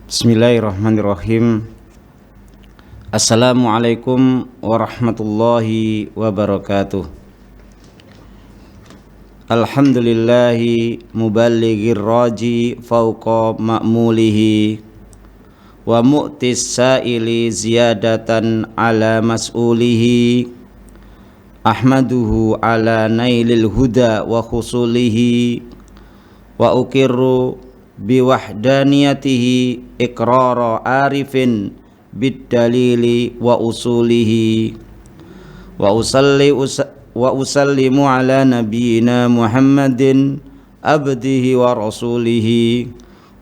Bismillahirrahmanirrahim. Assalamualaikum warahmatullahi wabarakatuh. Alhamdulillahi muballighir raji fauqa ma'mulihi wa mu'tis sa'ili ziyadatan ala mas'ulihi. Ahmaduhu ala nailil huda wa khusulihi wa ukirru biwahdaniyatihi iqrara arifin biddalili wa usulihi wa usallimu ala nabiyyina Muhammadin abdihi wa rasulihi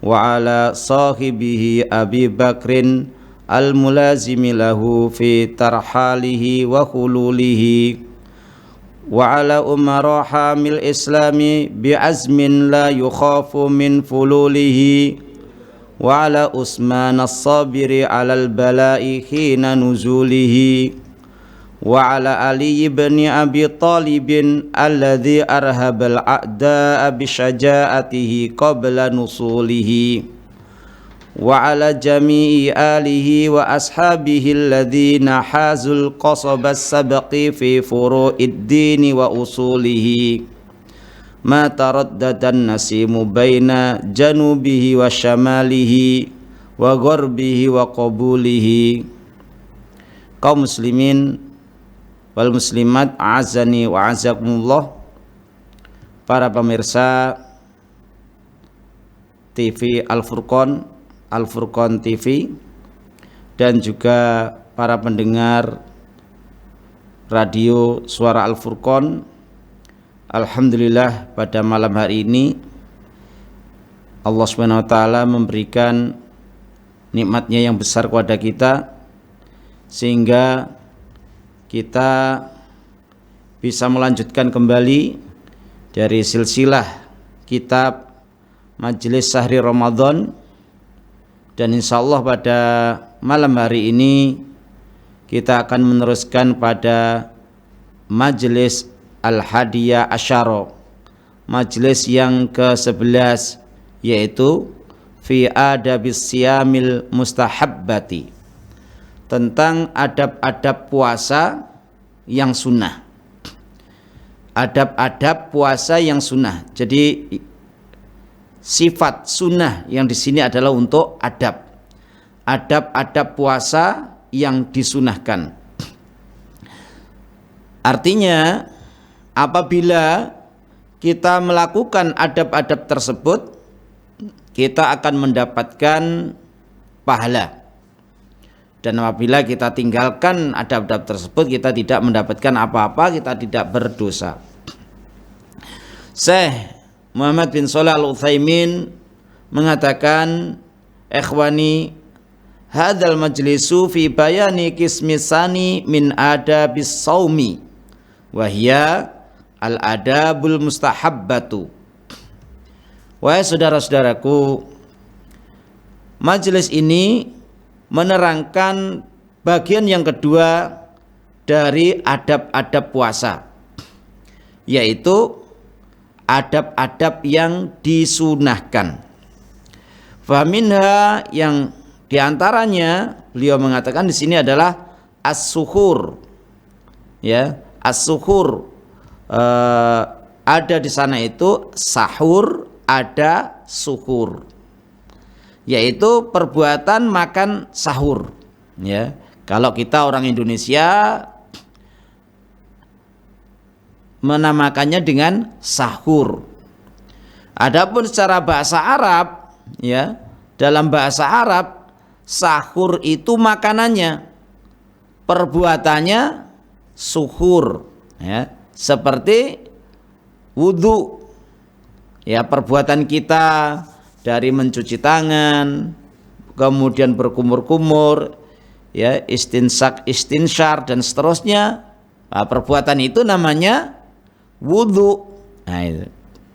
wa ala sahibihi Abi Bakrin al-mulazimi lahu fi tarhalihi wa khululihi wa ala umara hamil islami bi'azmin la yukhafu min fululihi wa ala Usman as-sabiri alal bala'i khina nuzulihi wa ala Ali ibn Abi Talibin alladhi arhabal a'da'a bisyaja'atihi qabla nusulihi wa ala jami'i alihi wa ashabihi alladhina hazul qasabas sabaqi fi furu'id dini wa usulihi ma taraddadan nasimu baina janubihi wa syamalihi wa gharbihi wa qabulihi. Kaum muslimin wal muslimat a'azani wa a'azakumullah, para pemirsa TV Al-Furqan TV dan juga para pendengar radio Suara Al-Furqan. Alhamdulillah, pada malam hari ini Allah Subhanahu wa taala memberikan nikmatnya yang besar kepada kita sehingga kita bisa melanjutkan kembali dari silsilah kitab Majelis Sahri Ramadan. Dan insyaallah pada malam hari ini kita akan meneruskan pada Majelis Al-Hadiyah Asyara, majelis yang ke-11, yaitu fi adabis siyamil mustahabbati, tentang adab-adab puasa yang sunnah. Adab-adab puasa yang sunnah. Jadi sifat sunnah yang di sini adalah untuk adab-adab puasa yang disunahkan. Artinya apabila kita melakukan adab-adab tersebut, kita akan mendapatkan pahala. Dan apabila kita tinggalkan adab-adab tersebut, kita tidak mendapatkan apa-apa, kita tidak berdosa. Syekh Muhammad bin Shalih Al-Utsaimin mengatakan, ikhwani, hadzal majlisu fi bayani qismisani min adabis saumi wa hiya al-adabul mustahabbatu. Wahai saudara-saudaraku, majelis ini menerangkan bagian yang kedua dari adab-adab puasa, yaitu adab-adab yang disunahkan. Faminha, yang diantaranya beliau mengatakan di sini adalah as-suhur. Ya, as-suhur, ada di sana itu sahur, ada suhur, yaitu perbuatan makan sahur. Ya, kalau kita orang Indonesia menamakannya dengan sahur. Adapun secara bahasa Arab, ya, dalam bahasa Arab sahur itu makanannya, perbuatannya suhur, ya, seperti wudu, ya, perbuatan kita dari mencuci tangan, kemudian berkumur-kumur, ya, istinsyar dan seterusnya. Nah, perbuatan itu namanya wudu. Nah, itu,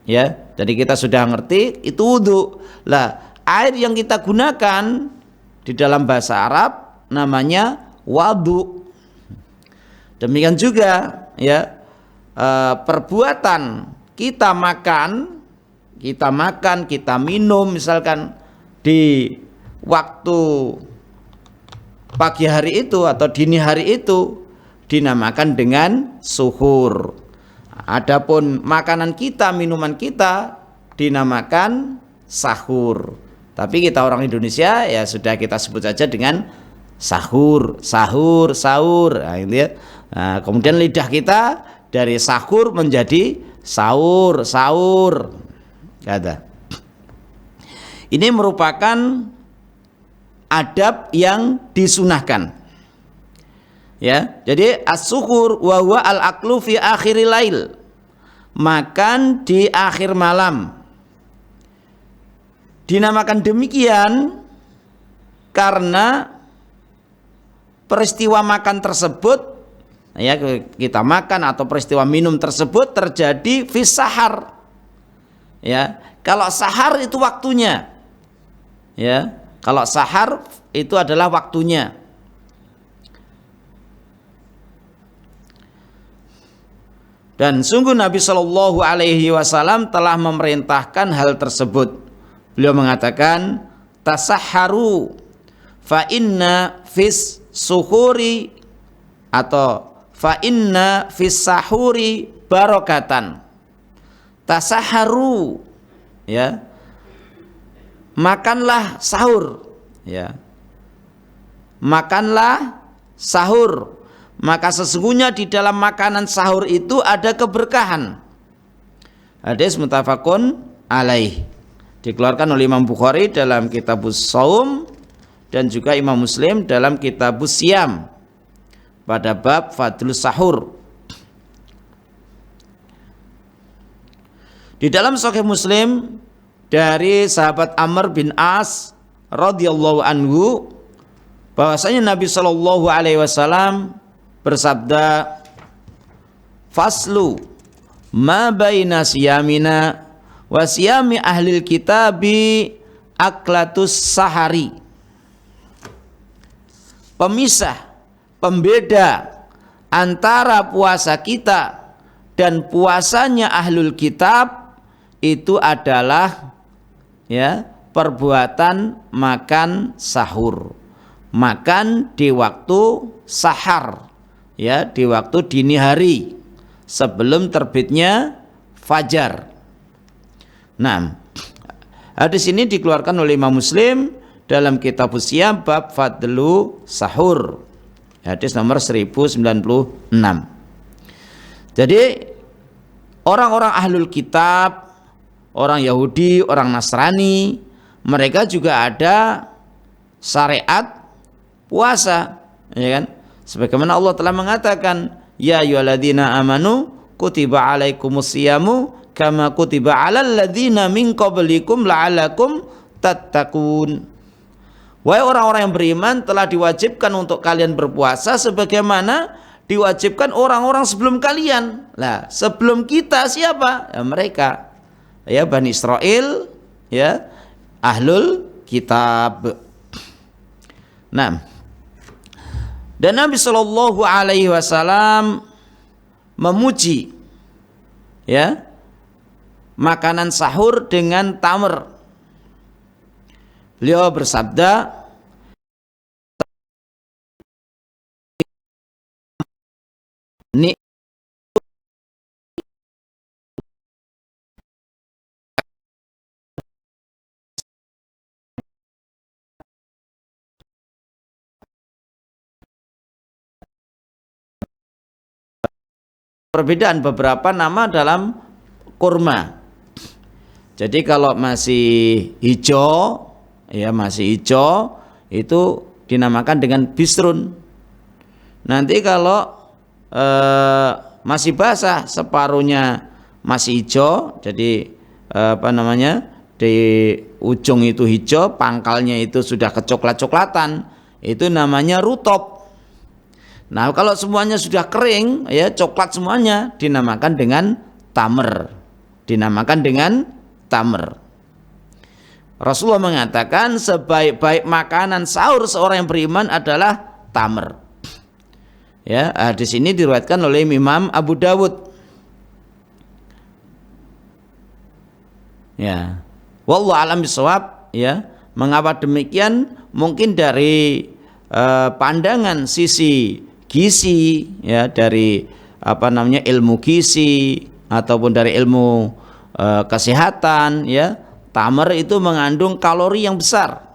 ya, jadi kita sudah ngerti itu wudu. Lah, air yang kita gunakan di dalam bahasa Arab namanya wadu. Demikian juga, ya, perbuatan kita makan, kita minum, misalkan di waktu pagi hari itu atau dini hari itu dinamakan dengan suhur. Adapun makanan kita, minuman kita dinamakan sahur. Tapi kita orang Indonesia ya sudah kita sebut saja dengan sahur, sahur, sahur. Nah, gitu ya. Nah, kemudian lidah kita dari sahur menjadi sahur, sahur. Kata. Ini merupakan adab yang disunahkan. Ya, jadi as-suhur wa huwa al-aklu fi akhiril lail. Makan di akhir malam. Dinamakan demikian karena peristiwa makan tersebut, ya, kita makan atau peristiwa minum tersebut terjadi fi sahar. Ya, kalau sahar itu waktunya. Ya, kalau sahar itu adalah waktunya. Dan sungguh Nabi Shallallahu Alaihi Wasallam telah memerintahkan hal tersebut. Beliau mengatakan, tasahharu fa inna fis suhuri atau fa inna fis sahuri barokatan. Tasahharu, ya, makanlah sahur, ya, makanlah sahur, maka sesungguhnya di dalam makanan sahur itu ada keberkahan. Hadis muttafaqun alaih, dikeluarkan oleh Imam Bukhari dalam Kitabus Shaum dan juga Imam Muslim dalam Kitabus Siyam pada bab Fadlus Sahur. Di dalam Sahih Muslim dari sahabat Amr bin As radhiyallahu anhu bahwasanya Nabi Shallallahu Alaihi Wasallam bersabda, faslu ma baina siyamina wa siyami ahlil kitabi aklatus sahari. Pemisah, pembeda antara puasa kita dan puasanya ahlul kitab itu adalah, ya, perbuatan makan sahur, makan di waktu sahar, ya, di waktu dini hari sebelum terbitnya fajar. Nah, hadis ini dikeluarkan oleh Imam Muslim dalam Kitab Siyam bab Fadlu Sahur, hadis nomor 1096. Jadi orang-orang ahlul kitab, orang Yahudi, orang Nasrani, mereka juga ada syariat puasa, ya kan? Sebagaimana Allah telah mengatakan, ya ayyuhalladzina amanu kutiba alaikumus-syamu kama kutiba 'alal ladzina min qablikum la'allakum tattaqun. Wahai orang-orang yang beriman, telah diwajibkan untuk kalian berpuasa sebagaimana diwajibkan orang-orang sebelum kalian. Lah, sebelum kita siapa? Ya, mereka, ya, Bani Israel, ya, ahlul kitab. Nah, dan Nabi Shallallahu Alaihi Wasallam memuji, ya, makanan sahur dengan tamr. Beliau bersabda, ni perbedaan beberapa nama dalam kurma. Jadi kalau masih hijau, ya, masih hijau itu dinamakan dengan bisrun. Nanti kalau masih basah, separuhnya masih hijau, jadi di ujung itu hijau, pangkalnya itu sudah kecoklat-coklatan, itu namanya rutop. Nah, kalau semuanya sudah kering, ya, coklat semuanya, dinamakan dengan tamr. Dinamakan dengan tamr. Rasulullah mengatakan sebaik-baik makanan sahur seorang yang beriman adalah tamr. Ya, hadis ini diriwayatkan oleh Imam Abu Dawud. Ya. Wallahu a'lam bishawab, ya. Mengapa demikian? Mungkin dari pandangan sisi gizi, ya, dari ilmu gizi ataupun dari ilmu kesehatan, ya, tamar itu mengandung kalori yang besar.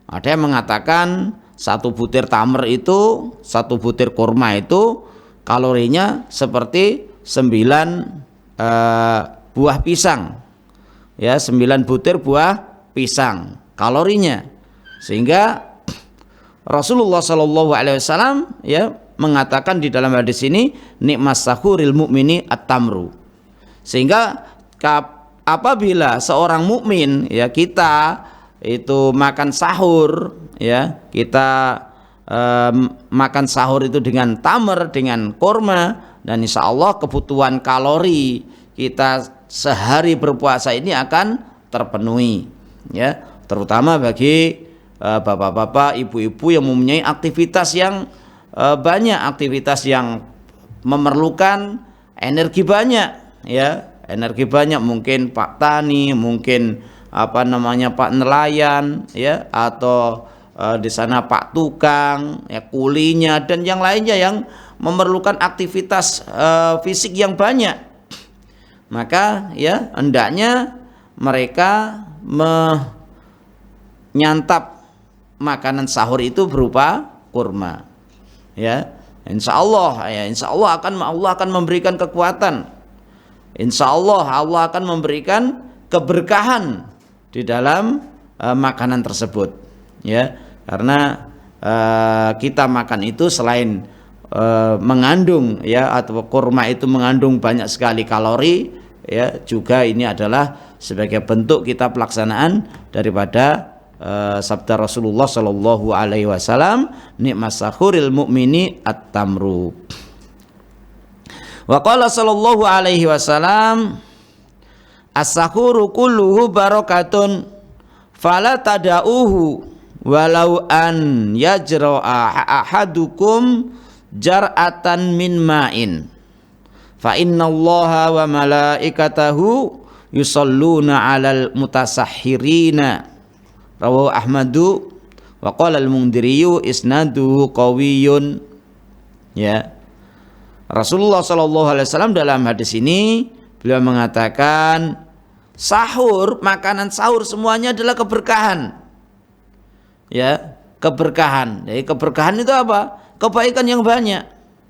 Ada yang mengatakan satu butir tamar itu, satu butir kurma itu kalorinya seperti 9 buah pisang, ya, 9 butir buah pisang kalorinya. Sehingga Rasulullah Shallallahu Alaihi Wasallam, ya, mengatakan di dalam hadis ini, nikmas sahuril mukmini at-tamru. Sehingga apabila seorang mukmin, ya, kita itu makan sahur, ya, kita makan sahur itu dengan tamar, dengan kurma, dan insya Allah kebutuhan kalori kita sehari berpuasa ini akan terpenuhi, ya, terutama bagi bapak-bapak, ibu-ibu yang mempunyai aktivitas yang banyak, aktivitas yang memerlukan energi banyak, ya, energi banyak, mungkin Pak Tani, mungkin Pak nelayan, ya, atau di sana Pak tukang, ya, kulinya dan yang lainnya yang memerlukan aktivitas fisik yang banyak. Maka, ya, hendaknya mereka menyantap makanan sahur itu berupa kurma, ya. Insya Allah Allah akan memberikan kekuatan. Insya Allah Allah akan memberikan keberkahan di dalam makanan tersebut, ya, karena kita makan itu selain mengandung, ya, atau kurma itu mengandung banyak sekali kalori, ya, juga ini adalah sebagai bentuk kita pelaksanaan daripada sabda Rasulullah Shallallahu Alaihi Wasallam, nikmas sahuril mukmini at-tamru. Wa qala sallallahu alaihi wasallam, as-sahuru kulluhu barakatun fala tada'uhu walau an yajra'a ahadukum jar'atan min ma'in fa innallaha wa malaikatahu yusalluna 'alal mutasahhirina. Rawahu Ahmadu wa qala al-Mundhiriyu isnaduhu qawiyyun. Ya. Rasulullah sallallahu alaihi wasallam dalam hadis ini beliau mengatakan sahur, makanan sahur semuanya adalah keberkahan. Ya, keberkahan. Jadi keberkahan itu apa? Kebaikan yang banyak.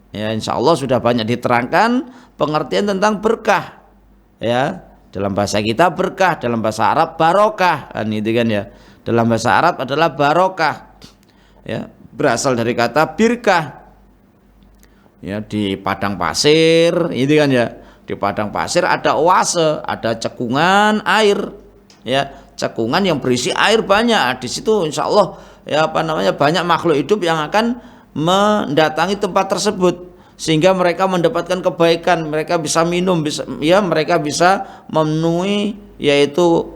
Ya, insyaallah sudah banyak diterangkan pengertian tentang berkah. Ya, dalam bahasa kita berkah, dalam bahasa Arab barokah, kan itu kan, ya. Dalam bahasa Arab adalah barokah, ya, berasal dari kata birkah, ya, di padang pasir, itu kan, ya, di padang pasir ada oase, ada cekungan air, ya, cekungan yang berisi air banyak. Di situ insya Allah, ya, banyak makhluk hidup yang akan mendatangi tempat tersebut sehingga mereka mendapatkan kebaikan, mereka bisa minum, mereka bisa memenuhi yaitu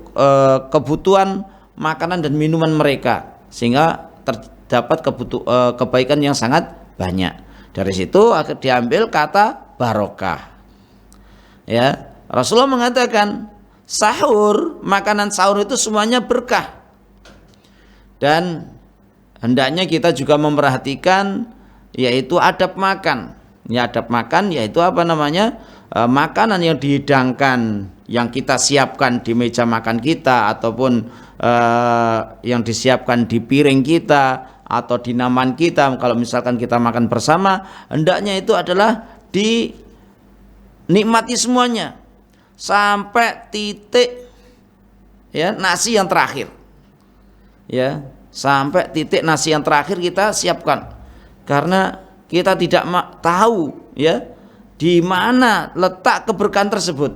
kebutuhan makanan dan minuman mereka, sehingga terdapat kebaikan yang sangat banyak. Dari situ akan diambil kata barokah. Ya, Rasulullah mengatakan sahur, makanan sahur itu semuanya berkah. Dan hendaknya kita juga memperhatikan yaitu adab makan. Ya, adab makan yaitu makanan yang dihidangkan, yang kita siapkan di meja makan kita ataupun yang disiapkan di piring kita atau di naman kita. Kalau misalkan kita makan bersama, hendaknya itu adalah dinikmati semuanya sampai titik, ya, nasi yang terakhir, ya, sampai titik nasi yang terakhir kita siapkan, karena kita tidak tahu, ya, di mana letak keberkahan tersebut.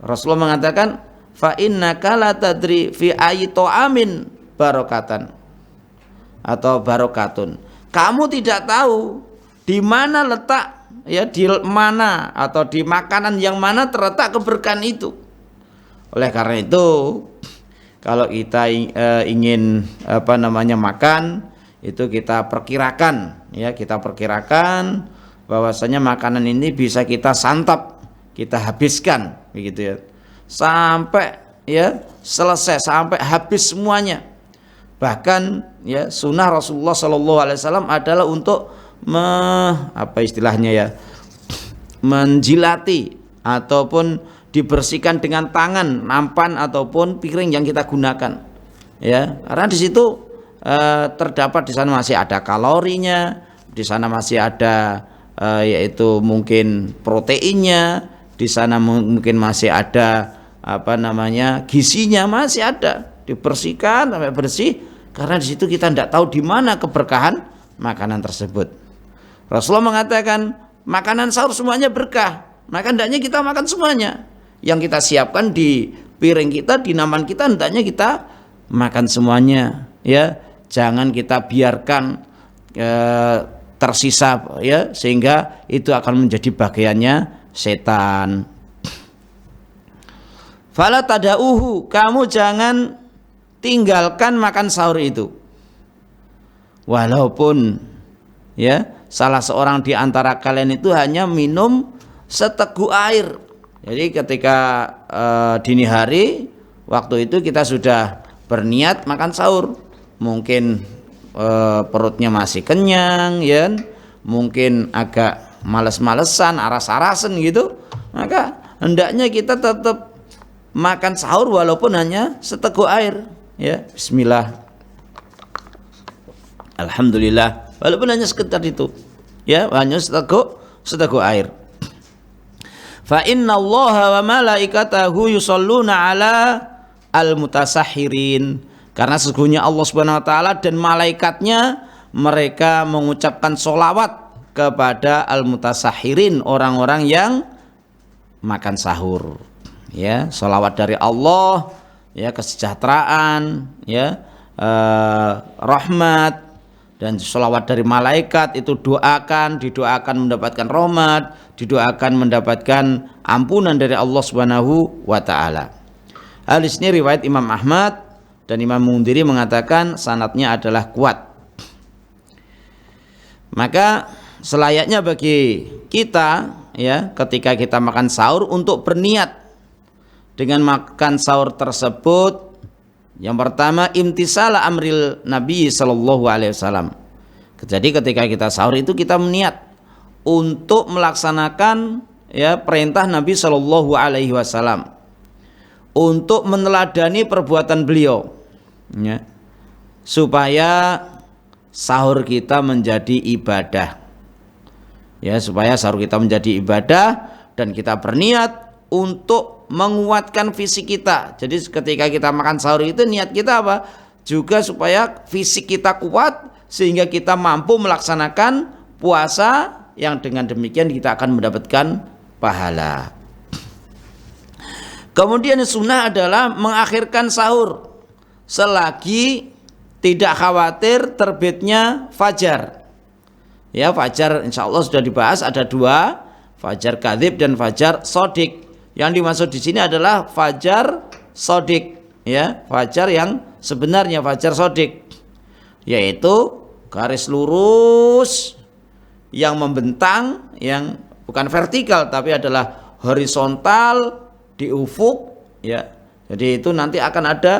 Rasulullah mengatakan fa innaka la tadri fi ayyi ta'amin barakatan atau barokatun. Kamu tidak tahu di mana letak, ya, di mana atau di makanan yang mana terletak keberkahan itu. Oleh karena itu, kalau kita ingin makan, itu kita perkirakan, ya, kita perkirakan bahwasanya makanan ini bisa kita santap, kita habiskan, begitu, ya, sampai ya selesai sampai habis semuanya. Bahkan ya sunnah Rasulullah Shallallahu Alaihi Wasallam adalah untuk apa istilahnya ya, menjilati ataupun dibersihkan dengan tangan nampan ataupun piring yang kita gunakan, ya karena di situ terdapat di sana masih ada kalorinya, di sana masih ada yaitu mungkin proteinnya, di sana mungkin masih ada apa namanya gizinya, masih ada, dibersihkan sampai bersih karena di situ kita tidak tahu di mana keberkahan makanan tersebut. Rasulullah mengatakan makanan sahur semuanya berkah, maka hendaknya kita makan semuanya yang kita siapkan di piring kita, di nampan kita, hendaknya kita makan semuanya, ya jangan kita biarkan tersisa, ya sehingga itu akan menjadi bagiannya setan. Fala tada'uhu, kamu jangan tinggalkan makan sahur itu, walaupun ya salah seorang di antara kalian itu hanya minum seteguk air. Jadi ketika dini hari waktu itu kita sudah berniat makan sahur, mungkin perutnya masih kenyang, ya mungkin agak males-malesan, aras-arasan gitu, maka hendaknya kita tetap makan sahur walaupun hanya seteguk air, ya bismillah, alhamdulillah, walaupun hanya sekedar itu, ya hanya seteguk air. Fa inna Allaha wa malaikatahu yusholluna ala al-mutasahhirin, karena sesungguhnya Allah Subhanahu wa taala dan malaikatnya mereka mengucapkan sholawat kepada al-mutasahhirin, orang-orang yang makan sahur, ya sholawat dari Allah, ya kesejahteraan, ya rahmat, dan sholawat dari malaikat itu didoakan mendapatkan rahmat, didoakan mendapatkan ampunan dari Allah Subhanahu wa taala. Hadis ini riwayat Imam Ahmad dan Imam Mundhiri mengatakan sanadnya adalah kuat. Maka selayaknya bagi kita, ya ketika kita makan sahur untuk berniat dengan makan sahur tersebut. Yang pertama, imtisala amril Nabi sallallahu alaihi wasallam. Jadi ketika kita sahur itu kita meniat untuk melaksanakan ya perintah Nabi sallallahu alaihi wasallam, untuk meneladani perbuatan beliau, ya, supaya sahur kita menjadi ibadah. Ya, supaya sahur kita menjadi ibadah dan kita berniat untuk menguatkan fisik kita. Jadi ketika kita makan sahur itu niat kita apa? Juga supaya fisik kita kuat sehingga kita mampu melaksanakan puasa yang dengan demikian kita akan mendapatkan pahala. Kemudian sunnah adalah mengakhirkan sahur selagi tidak khawatir terbitnya fajar. Ya, fajar insya Allah sudah dibahas, ada dua, fajar kadzib dan fajar sodik. Yang dimaksud di sini adalah fajar sodik, ya fajar yang sebenarnya, fajar sodik, yaitu garis lurus yang membentang, yang bukan vertikal tapi adalah horizontal di ufuk, ya. Jadi itu nanti akan ada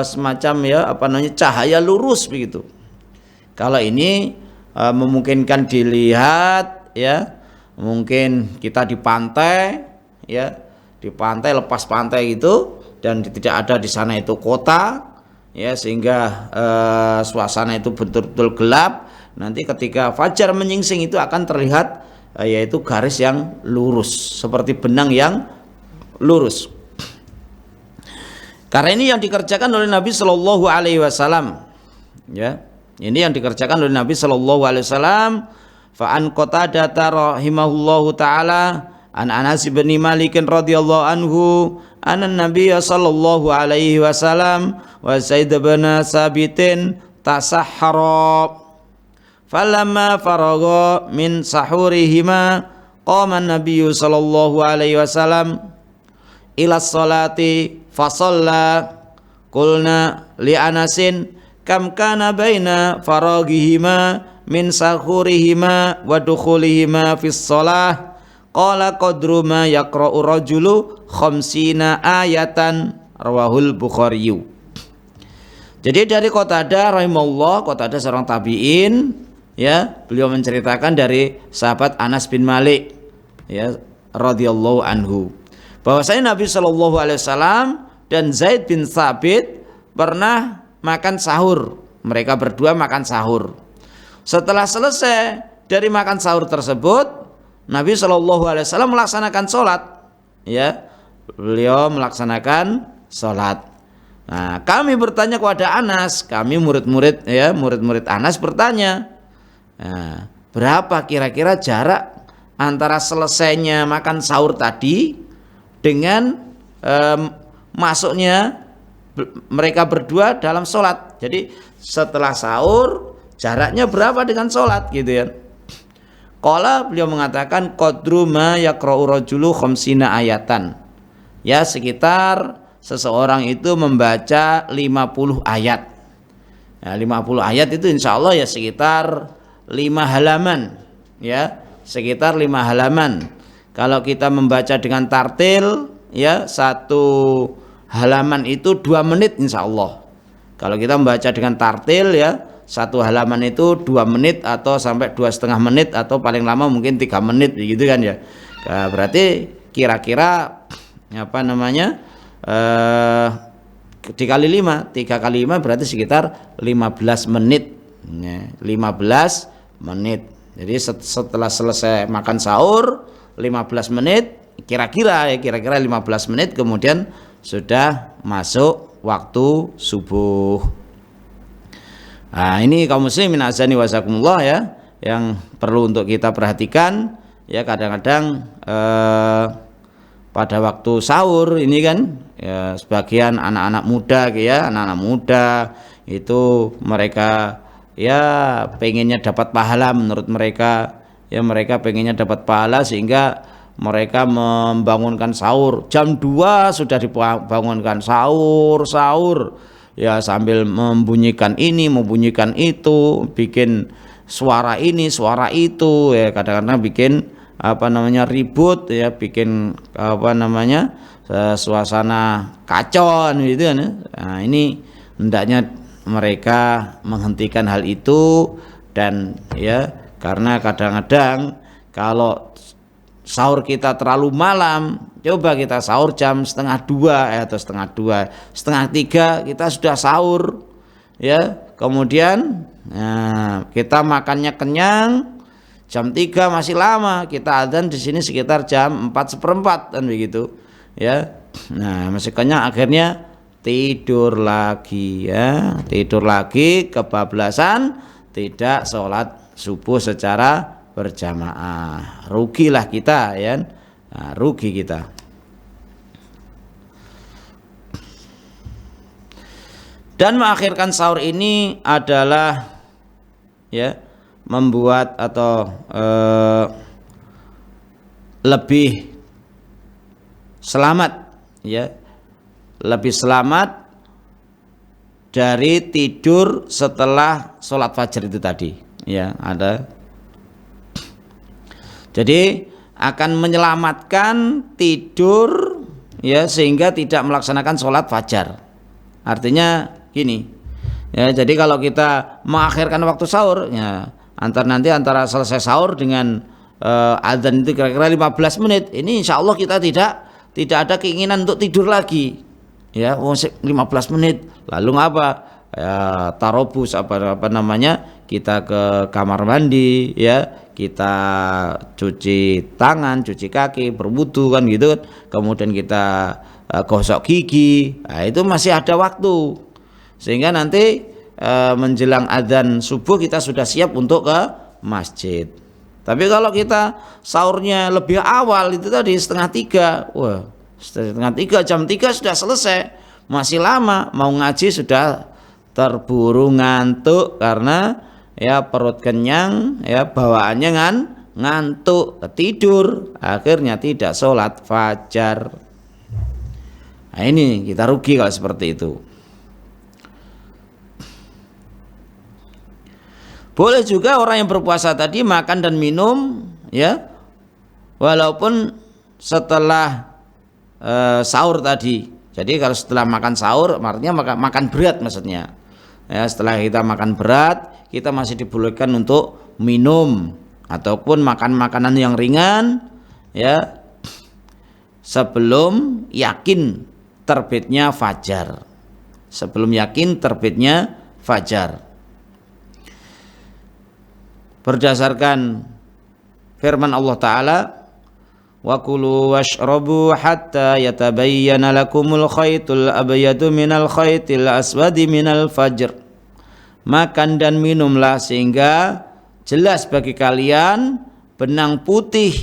semacam ya apa namanya cahaya lurus begitu. Kalau ini memungkinkan dilihat, ya mungkin kita di pantai, ya di pantai, lepas pantai itu, dan tidak ada di sana itu kota, ya sehingga suasana itu betul-betul gelap. Nanti ketika fajar menyingsing itu akan terlihat yaitu garis yang lurus seperti benang yang lurus. Karena ini yang dikerjakan oleh Nabi Shallallahu Alaihi Wasallam, ya ini yang dikerjakan oleh Nabi Shallallahu Alaihi Wasallam. Fa'an Qatadah rahimahullahu taala an Anas bin Malik radhiyallahu anhu anna Nabiy sallallahu alaihi wasallam wa Zaid bin Sabitin tasahhara falamma faragha min sahurihima qama an-nabiy sallallahu alaihi wasallam ila sholati fa shalla qulna li Anasin kam kana baina faragihima min sahurihima wa dukhulihima fi shalah qala qadru ma yaqra'u rajulu khamsina ayatan rawahul Bukhari. Jadi dari Qatadah rahimahullah, Qatadah seorang tabi'in, ya, beliau menceritakan dari sahabat Anas bin Malik, ya, radhiyallahu anhu, bahwasanya Nabi Shallallahu alaihi wasallam dan Zaid bin Thabit pernah makan sahur. Mereka berdua makan sahur. Setelah selesai dari makan sahur tersebut, Nabi Shallallahu alaihi wasallam melaksanakan sholat, ya, beliau melaksanakan sholat. Nah, kami bertanya kepada Anas, kami murid-murid, ya, murid-murid Anas bertanya, nah, berapa kira-kira jarak antara selesainya makan sahur tadi dengan masuknya mereka berdua dalam sholat. Jadi setelah sahur jaraknya berapa dengan sholat, gitu ya. Qala, beliau mengatakan qadru ma yaqra'u rajulu khamsina ayatan. Ya, sekitar seseorang itu membaca 50 ayat. Ya, 50 ayat itu insya Allah ya sekitar 5 halaman. Ya, sekitar 5 halaman. Kalau kita membaca dengan tartil, ya, 1 halaman itu 2 menit insya Allah. Kalau kita membaca dengan tartil, ya, 1 halaman itu 2 menit atau sampai 2,5 menit atau paling lama mungkin 3 menit, gitu kan ya. Nah, berarti kira-kira apa namanya, dikali 5, 3 kali 5 berarti sekitar 15 menit, ya, 15 menit. Jadi setelah selesai makan sahur 15 menit, kira-kira 15 menit kemudian sudah masuk waktu subuh. Nah, ini kaum muslimin azani wasakumullah, ya, yang perlu untuk kita perhatikan, ya. Kadang-kadang pada waktu sahur ini kan, ya, sebagian anak-anak muda, ya, anak-anak muda itu mereka, ya, pengennya dapat pahala menurut mereka, ya, mereka pengennya dapat pahala sehingga mereka membangunkan sahur jam 2 sudah dibangunkan sahur, ya, sambil membunyikan ini, membunyikan itu, bikin suara ini, suara itu, ya, kadang-kadang bikin apa namanya ribut, ya, bikin apa namanya suasana kacau gitu kan. Nah, ini hendaknya mereka menghentikan hal itu, dan, ya, karena kadang-kadang kalau sahur kita terlalu malam, coba kita sahur jam 1:30 atau 1:30, 2:30 kita sudah sahur, ya, kemudian kita makannya kenyang, jam 3 masih lama, kita adzan di sini sekitar jam 4:15 kan begitu, ya. Nah, masih kenyang, akhirnya tidur lagi, ya, tidur lagi, kebablasan, tidak sholat subuh secara berjamaah. Rugilah kita, ya. Nah, rugi kita. Dan mengakhirkan sahur ini adalah, ya, membuat atau lebih selamat, ya, lebih selamat dari tidur setelah sholat fajar itu tadi, ya, ada. Jadi akan menyelamatkan tidur, ya, sehingga tidak melaksanakan sholat fajar. Artinya gini, ya, jadi kalau kita mengakhirkan waktu sahur, ya, antara selesai sahur dengan adzan itu kira-kira 15 menit, ini insya Allah kita tidak ada keinginan untuk tidur lagi, ya. 15 menit lalu ngapa, ya, tarobus apa namanya, kita ke kamar mandi, ya, kita cuci tangan, cuci kaki, berwudu kan gitu, kemudian kita gosok gigi. Nah, itu masih ada waktu, sehingga nanti menjelang adzan subuh kita sudah siap untuk ke masjid. Tapi kalau kita sahurnya lebih awal itu tadi 2:30, wah, 2:30 jam 3 sudah selesai, masih lama, mau ngaji sudah terburu ngantuk karena, ya, perut kenyang, ya, bawaannya ngantuk, tidur, akhirnya tidak sholat fajar. Nah, ini kita rugi kalau seperti itu. Boleh juga orang yang berpuasa tadi makan dan minum, ya, walaupun setelah sahur tadi. Jadi kalau setelah makan sahur artinya makan berat maksudnya. Ya, setelah kita makan berat, kita masih dibolehkan untuk minum ataupun makan makanan yang ringan ya sebelum yakin terbitnya fajar. Sebelum yakin terbitnya fajar. Berdasarkan firman Allah Ta'ala, wa kulu washrabu hatta yatabayyana lakumul khaytul abyadu minal khaytil aswadi minal fajr. Makan dan minumlah sehingga jelas bagi kalian benang putih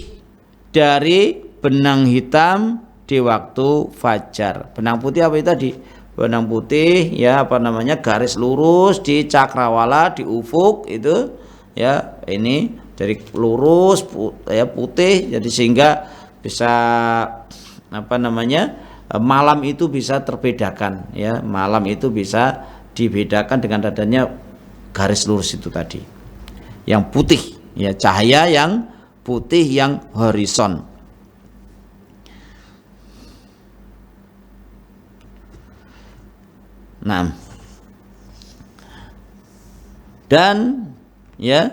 dari benang hitam di waktu fajar. Benang putih apa itu tadi? Benang putih ya garis lurus di cakrawala, di ufuk itu ya, ini dari lurus putih, jadi sehingga bisa malam itu bisa terbedakan ya, malam itu bisa dibedakan dengan adanya garis lurus itu tadi yang putih ya, cahaya yang putih yang horizon. Nah, dan ya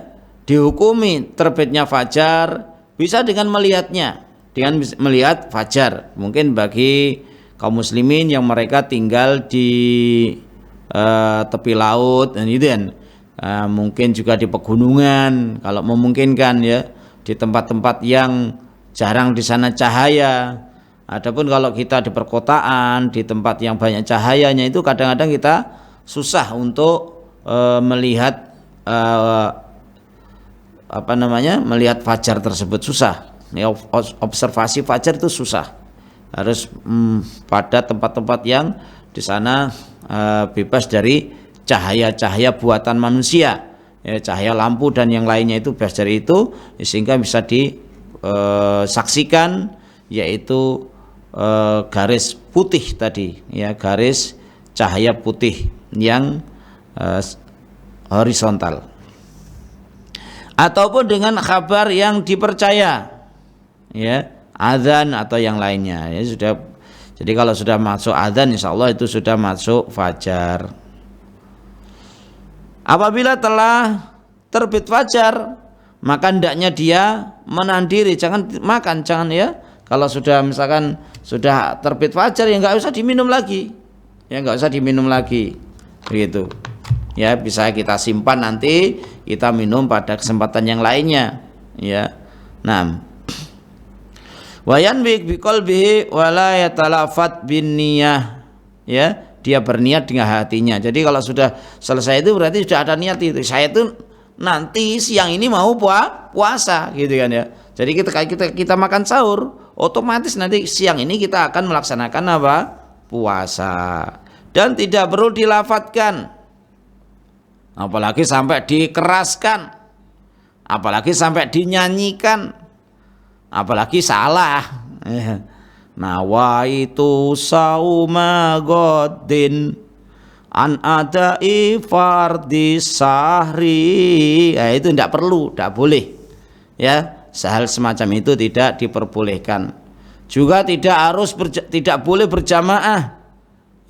dihukumi terbitnya fajar bisa dengan melihatnya, dengan melihat fajar. Mungkin bagi kaum muslimin yang mereka tinggal di tepi laut dan itu kan, mungkin juga di pegunungan kalau memungkinkan ya, di tempat-tempat yang jarang di sana cahaya. Adapun kalau kita di perkotaan, di tempat yang banyak cahayanya itu kadang-kadang kita susah untuk melihat melihat fajar tersebut, susah. Ya, observasi fajar itu susah. Harus pada tempat-tempat yang di sana bebas dari cahaya-cahaya buatan manusia, ya, cahaya lampu dan yang lainnya itu bebas dari itu, sehingga bisa disaksikan yaitu garis putih tadi ya, garis cahaya putih yang horizontal. Ataupun dengan kabar yang dipercaya ya, azan atau yang lainnya ya, sudah. Jadi kalau sudah masuk azan insyaallah itu sudah masuk fajar. Apabila telah terbit fajar, maka hendaknya dia menahan diri, jangan makan, jangan ya. Kalau sudah misalkan sudah terbit fajar ya nggak usah diminum lagi, ya nggak usah diminum lagi, begitu. Ya bisa kita simpan nanti kita minum pada kesempatan yang lainnya, ya. Nah, wayan biqalbihi wala yatalafat bin niyah, ya dia berniat dengan hatinya. Jadi kalau sudah selesai itu berarti sudah ada niat itu, saya itu nanti siang ini mau puasa gitu kan ya. Jadi kita makan sahur, otomatis nanti siang ini kita akan melaksanakan apa? Puasa. Dan tidak perlu dilafatkan, apalagi sampai dikeraskan, apalagi sampai dinyanyikan, apalagi salah. Nawaitu sauma godin an adai fardhi sahri. Nah, itu tidak perlu, tidak boleh. Ya, hal semacam itu tidak diperbolehkan. Juga tidak boleh berjamaah.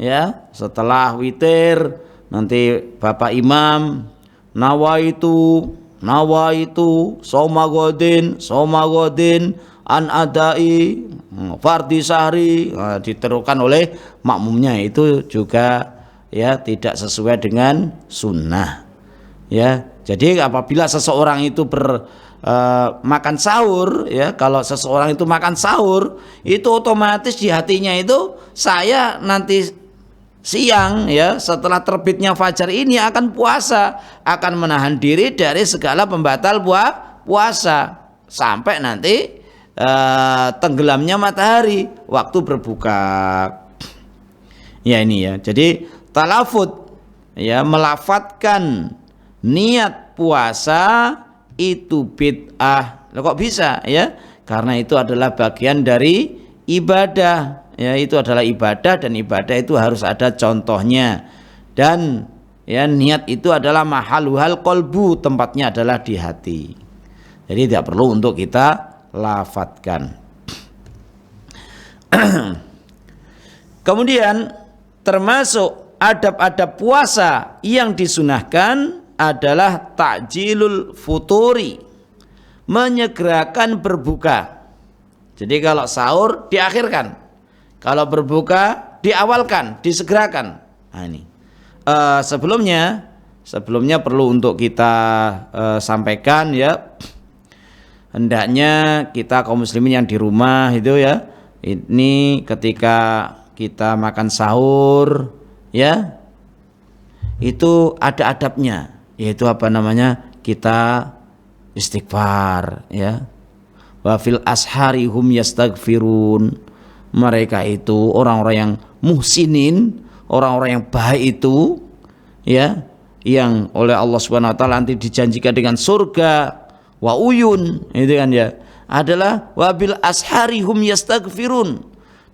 Ya, setelah witir nanti Bapak Imam nawaitu sauma godin an adai fardhi sahri, diterukan oleh makmumnya, itu juga ya tidak sesuai dengan sunnah. Ya, jadi apabila seseorang itu makan sahur, ya kalau seseorang itu makan sahur itu otomatis di hatinya itu saya nanti siang ya setelah terbitnya fajar ini akan puasa, akan menahan diri dari segala pembatal puasa sampai nanti tenggelamnya matahari waktu berbuka. Ya ini ya. Jadi talafut ya, melafatkan niat puasa itu bid'ah. Loh, kok bisa ya? Karena itu adalah bagian dari ibadah. Ya, itu adalah ibadah dan ibadah itu harus ada contohnya. Dan ya niat itu adalah mahaluhal qalbu, tempatnya adalah di hati. Jadi tidak perlu untuk kita lafatkan. Kemudian termasuk adab-adab puasa yang disunahkan adalah takjilul futuri, menyegerakan berbuka. Jadi kalau sahur diakhirkan, kalau berbuka diawalkan, disegerakan. Nah, ini sebelumnya perlu untuk kita sampaikan ya, hendaknya kita kaum muslimin yang di rumah itu ya, ini ketika kita makan sahur ya, itu ada adabnya, yaitu apa namanya, kita istighfar ya. Wa fil ashari hum yastaghfirun, mereka itu orang-orang yang muhsinin, orang-orang yang baik itu ya, yang oleh Allah Subhanahu wa taala nanti dijanjikan dengan surga wa uyun, itu kan ya, adalah wabil ashari hum yastaghfirun,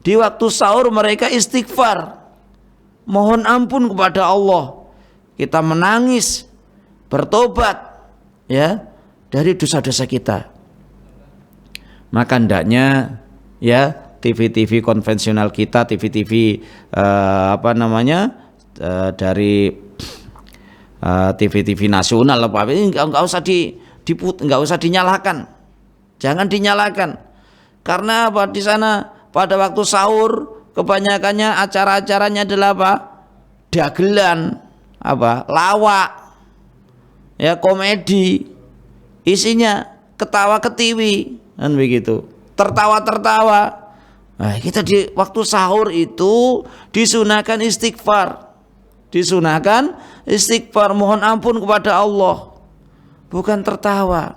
di waktu sahur mereka istighfar, mohon ampun kepada Allah, kita menangis, bertobat ya dari dosa-dosa kita. Maka hendaknya ya TV-TV konvensional kita, TV-TV dari TV-TV nasional apa ini nggak usah dinyalakan, jangan dinyalakan, karena apa, di sana pada waktu sahur kebanyakannya acara-acaranya adalah apa, dagelan, lawak ya, komedi, isinya ketawa ketiwi kan begitu, tertawa. Nah, kita di waktu sahur itu disunahkan istighfar, mohon ampun kepada Allah, bukan tertawa.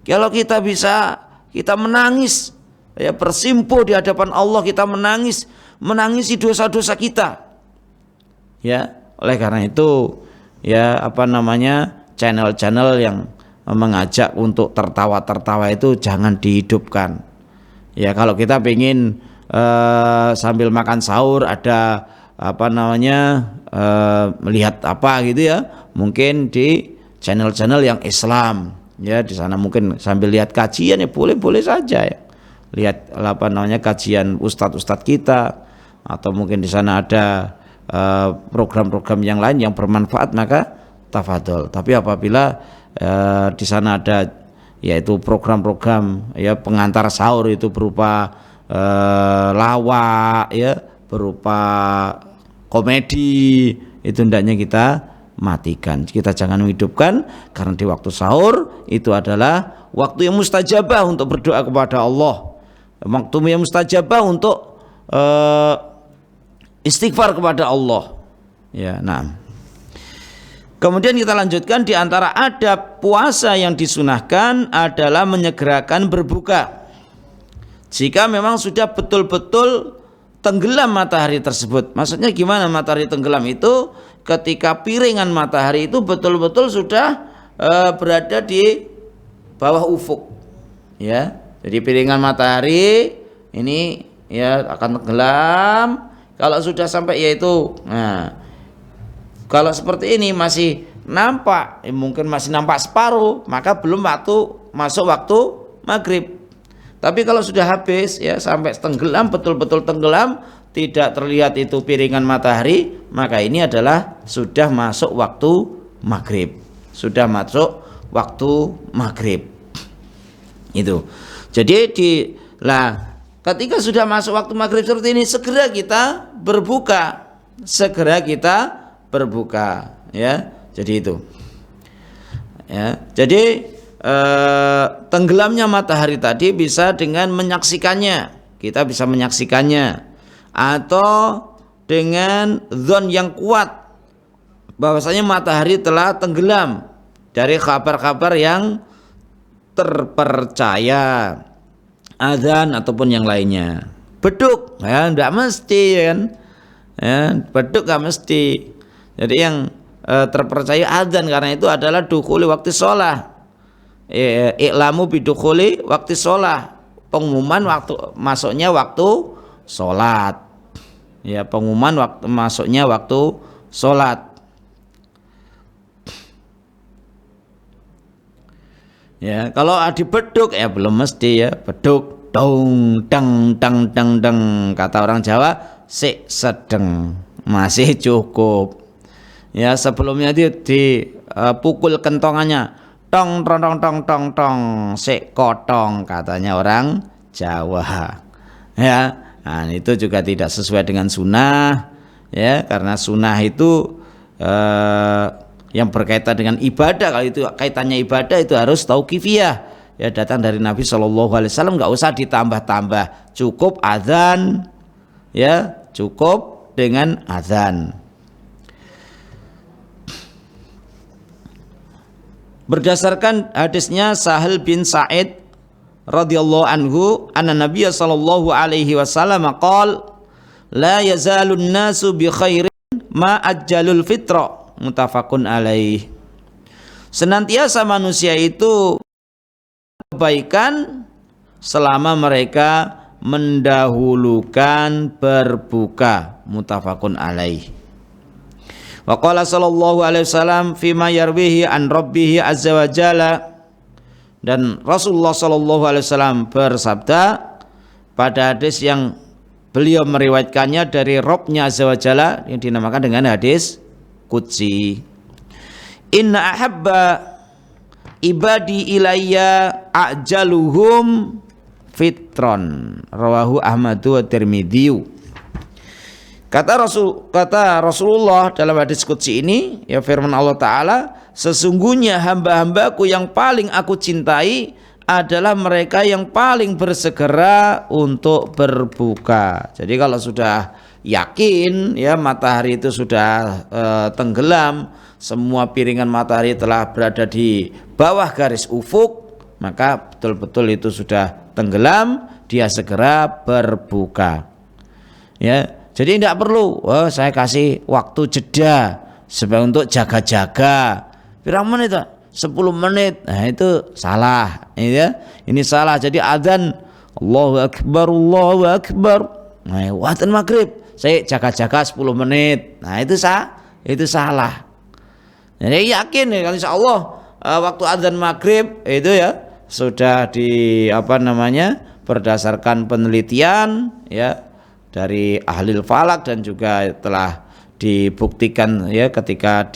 Kalau kita bisa, kita menangis ya, bersimpuh di hadapan Allah, kita menangisi dosa-dosa kita ya. Oleh karena itu ya, channel-channel yang mengajak untuk tertawa itu jangan dihidupkan ya. Kalau kita pengen sambil makan sahur ada melihat apa gitu ya, mungkin di channel-channel yang Islam ya, di sana mungkin sambil lihat kajian ya, boleh saja ya, lihat kajian ustadz kita, atau mungkin di sana ada program-program yang lain yang bermanfaat, maka tafadhol. Tapi apabila di sana ada yaitu program-program ya pengantar sahur itu berupa lawak ya, berupa komedi, itu hendaknya kita matikan, kita jangan menghidupkan, karena di waktu sahur itu adalah waktu yang mustajabah untuk berdoa kepada Allah, waktu yang mustajabah untuk istighfar kepada Allah ya. Nah, kemudian kita lanjutkan, di antara adab puasa yang disunahkan adalah menyegerakan berbuka jika memang sudah betul-betul tenggelam matahari tersebut. Maksudnya gimana matahari tenggelam itu? Ketika piringan matahari itu betul-betul sudah berada di bawah ufuk ya. Jadi piringan matahari ini ya akan tenggelam kalau sudah sampai yaitu, nah kalau seperti ini masih nampak, mungkin masih nampak separuh, maka belum masuk waktu maghrib. Tapi kalau sudah habis ya, sampai tenggelam, betul-betul tenggelam, tidak terlihat itu piringan matahari, maka ini adalah sudah masuk waktu maghrib. Itu. Jadi ketika sudah masuk waktu maghrib seperti ini, segera kita berbuka ya. Jadi itu ya. Jadi tenggelamnya matahari tadi bisa dengan menyaksikannya, kita bisa menyaksikannya, atau dengan zon yang kuat bahwasanya matahari telah tenggelam dari kabar-kabar yang terpercaya, azan ataupun yang lainnya. Beduk ya enggak mesti kan ya, beduk enggak mesti. Jadi yang terpercaya azan, karena itu adalah dukhuli waktu sholat, i'lamu bidukhuli waktu sholat, pengumuman waktu masuknya waktu sholat ya, pengumuman waktu masuknya waktu sholat. Ya, kalau dibeduk ya belum mesti ya, beduk dong dang dang dang dang, kata orang Jawa sik sedeng, masih cukup. Ya, sebelumnya dia dipukul kentongannya tong tong tong tong tong tong sik kotong, katanya orang Jawa. Ya, nah, itu juga tidak sesuai dengan sunnah ya, karena sunnah itu yang berkaitan dengan ibadah. Kalau itu kaitannya ibadah itu harus tauqifiyah ya, datang dari Nabi SAW, nggak usah ditambah-tambah, cukup azan ya, cukup dengan azan. Berdasarkan hadisnya Sahal bin Sa'id radhiyallahu anhu, anna Nabiy sallallahu alaihi wasallam qala la yazalun nasu bi khairin ma ajjalul fitra, muttafaqun alaih. Senantiasa manusia itu kebaikan selama mereka mendahulukan berbuka, muttafaqun alaih. Wa qala sallallahu alaihi wasallam fima yarwihi an rabbih azza wa jalla, dan Rasulullah sallallahu alaihi wasallam bersabda pada hadis yang beliau meriwayatkannya dari Rabb-Nya azza wa jalla, yang dinamakan dengan hadis qudsi. Inna ahabba ibadi ilayya ajaluhum fitron, rawahu Ahmadu wa Tirmidzi. Kata Rasulullah dalam hadis qudsi ini, ya, firman Allah Ta'ala, sesungguhnya hamba-hambaku yang paling aku cintai adalah mereka yang paling bersegera untuk berbuka. Jadi kalau sudah yakin ya matahari itu sudah tenggelam, semua piringan matahari telah berada di bawah garis ufuk, maka betul-betul itu sudah tenggelam, dia segera berbuka. Ya. Jadi tidak perlu, saya kasih waktu jeda supaya untuk jaga-jaga. Berapa menit? 10 menit. Nah, itu salah, ya. Ini salah. Jadi adzan Allahu Akbar, Allahu Akbar. Nah, watan maghrib, saya jaga-jaga 10 menit. Nah, itu salah. Jadi yakin ya, kalau insyaallah waktu adzan maghrib itu ya sudah berdasarkan penelitian ya dari ahli falak, dan juga telah dibuktikan ya, ketika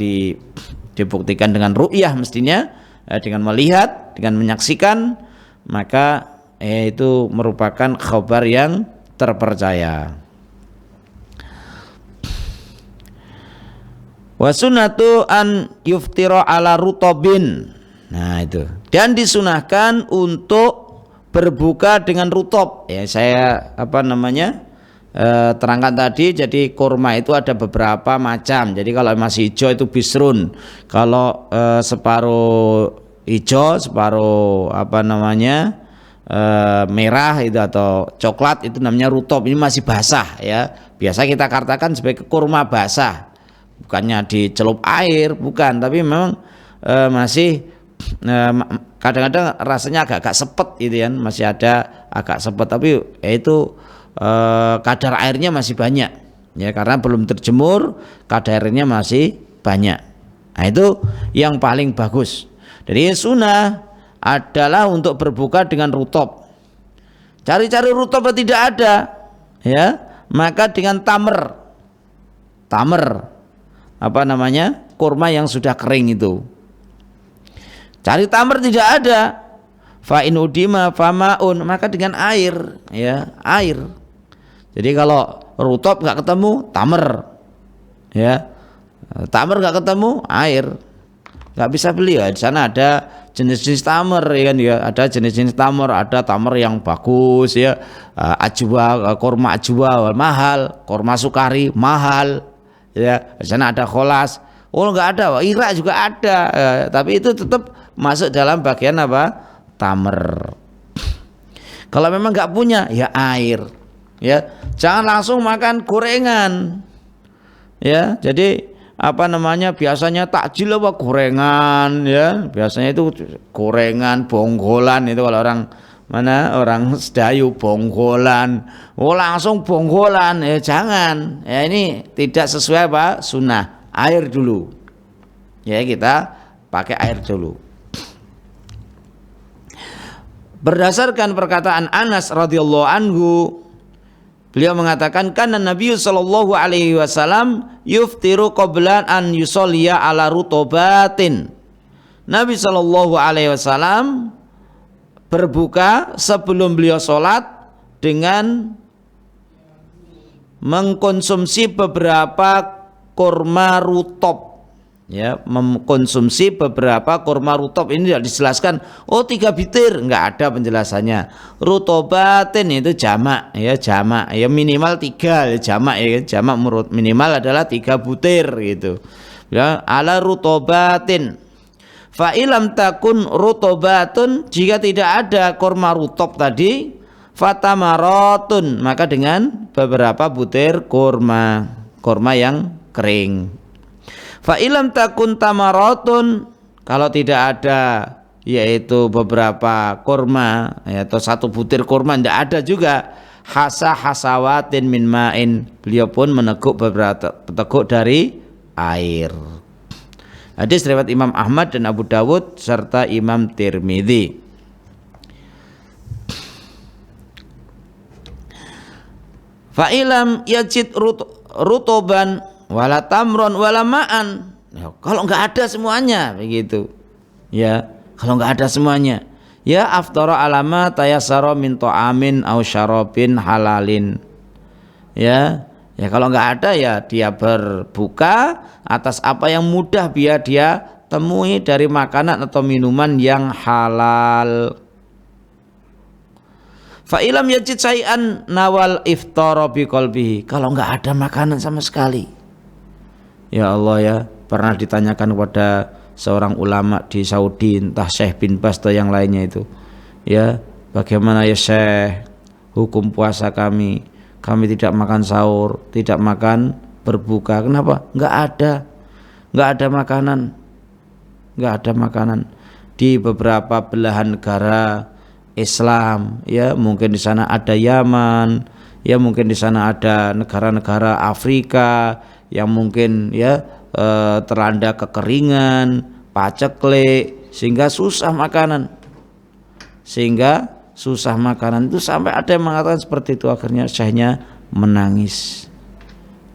dibuktikan dengan ru'yah, mestinya dengan melihat, dengan menyaksikan, maka itu merupakan khabar yang terpercaya. Wa sunnatu an yuftira ala rutobin. Nah, itu. Dan disunahkan untuk berbuka dengan rutob. Ya, saya terangkan tadi, jadi kurma itu ada beberapa macam. Jadi kalau masih hijau itu bisrun, kalau separuh hijau, separuh merah itu atau coklat itu namanya rutob. Ini masih basah ya. Biasa kita katakan sebagai kurma basah, bukannya dicelup air, bukan, tapi memang masih kadang-kadang rasanya agak-agak sepet gitu kan, masih ada agak sepet, tapi itu kadar airnya masih banyak ya, karena belum terjemur, kadar airnya masih banyak. Nah, itu yang paling bagus. Jadi sunnah adalah untuk berbuka dengan rutob. Cari-cari rutob tidak ada ya, maka dengan tamer kurma yang sudah kering itu. Cari tamer tidak ada, fa in udima famaun, maka dengan air ya, air. Jadi kalau rutob nggak ketemu, tamer, ya, tamer nggak ketemu, air, nggak bisa beli ya. Di sana ada jenis-jenis tamer, ya kan ya, ada jenis-jenis tamer, ada tamer yang bagus ya, ajwa, kurma ajwa mahal, kurma sukari mahal, ya. Di sana ada kholas, nggak ada, ira juga ada, tapi itu tetap masuk dalam bagian tamer. Kalau memang nggak punya, ya air. Ya, jangan langsung makan gorengan. Ya, jadi biasanya takjil gorengan ya. Biasanya itu gorengan, bonggolan, itu kalau orang Sedayu bonggolan. Langsung bonggolan, ya jangan. Ya ini tidak sesuai sunnah. Air dulu. Ya, kita pakai air dulu. Berdasarkan perkataan Anas radhiyallahu anhu, beliau mengatakan kana Nabi sallallahu alaihi wasallam yuftiru qabla an yusolliya ala rutobatin. Nabi sallallahu alaihi wasallam berbuka sebelum beliau sholat dengan mengkonsumsi beberapa kurma rutop, ya, mengkonsumsi beberapa kurma rutop. Ini tidak dijelaskan 3 butir, enggak ada penjelasannya. Rutobatin itu jamak, ya, jamak, ya, minimal 3, ya, jamak, ya, jamak minimal adalah 3 butir gitu, ya, ala rutobatin. Fa ilam takun rutobatun, jika tidak ada kurma rutop tadi, fatamaratun, maka dengan beberapa butir kurma yang kering. Fa ilam takun tamaratun, kalau tidak ada yaitu beberapa kurma, ya, atau 1 butir kurma tidak ada juga, hasawatin min ma'in, beliau pun meneguk beberapa teguk dari air. Hadis riwayat Imam Ahmad dan Abu Dawud serta Imam Tirmidzi. Fa'ilam yajid rutoban wala tamron wala ma'an, ya, kalau enggak ada semuanya begitu, ya, kalau enggak ada semuanya, ya, aftara alama tayassara min ta'amin aw syarabin halalin, ya, kalau enggak ada, ya, dia berbuka atas apa yang mudah biar dia temui dari makanan atau minuman yang halal. Fa ilam yajid syai'an nawal iftara biqalbihi, kalau enggak ada makanan sama sekali. Ya Allah, ya, pernah ditanyakan kepada seorang ulama di Saudi, entah Syekh bin Bas atau yang lainnya itu, ya, bagaimana ya Syekh hukum puasa kami tidak makan sahur, tidak makan berbuka. Kenapa? Enggak ada makanan di beberapa belahan negara Islam, ya, mungkin di sana ada Yaman, ya, mungkin di sana ada negara-negara Afrika yang mungkin, ya, terlanda kekeringan, paceklik, sehingga susah makanan itu, sampai ada yang mengatakan seperti itu. Akhirnya syekhnya menangis,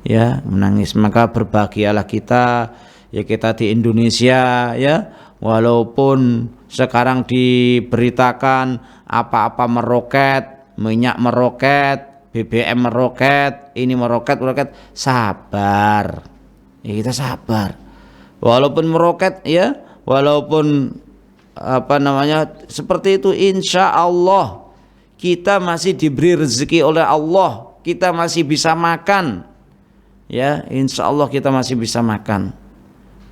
ya, menangis. Maka berbahagialah kita, ya, kita di Indonesia, ya, walaupun sekarang diberitakan apa-apa meroket, minyak meroket, BBM meroket, ini meroket, sabar, ya, kita sabar. Walaupun meroket, ya, walaupun seperti itu, insya Allah kita masih diberi rezeki oleh Allah, kita masih bisa makan, ya, insya Allah kita masih bisa makan,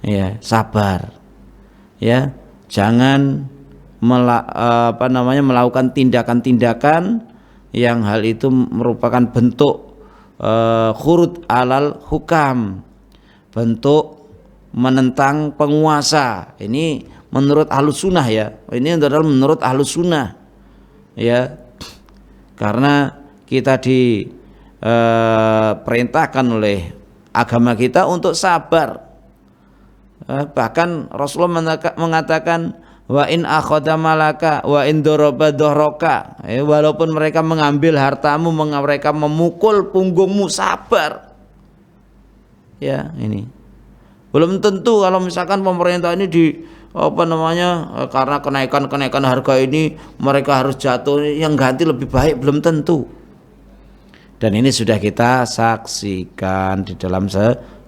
ya, sabar, ya, jangan melakukan tindakan-tindakan yang hal itu merupakan bentuk khurud alal hukam, bentuk menentang penguasa. Ini menurut Ahlus Sunnah, ya, ini adalah menurut Ahlus Sunnah, ya, karena kita diperintahkan oleh agama kita untuk sabar. Bahkan Rasulullah mengatakan wa in akhadha malaka wa in daraba dhahraka, walaupun mereka mengambil hartamu, mereka memukul punggungmu, sabar, ya. Ini belum tentu kalau misalkan pemerintah ini karena kenaikan harga ini mereka harus jatuh, yang ganti lebih baik, belum tentu. Dan ini sudah kita saksikan di dalam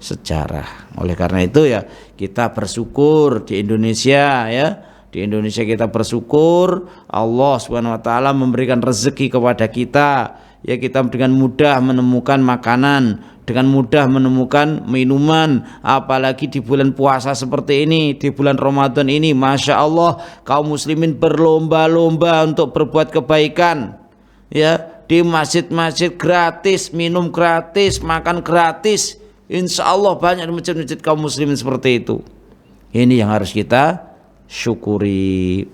sejarah. Oleh karena itu, ya, kita bersyukur di Indonesia, ya, di Indonesia kita bersyukur Allah Subhanahu wa taala memberikan rezeki kepada kita, ya, kita dengan mudah menemukan makanan, dengan mudah menemukan minuman, apalagi di bulan puasa seperti ini, di bulan Ramadan ini, Masya Allah, kaum muslimin berlomba-lomba untuk berbuat kebaikan, ya, di masjid-masjid gratis, minum gratis, makan gratis. Insya Allah banyak di masjid-masjid kaum muslimin seperti itu. Ini yang harus kita syukuri.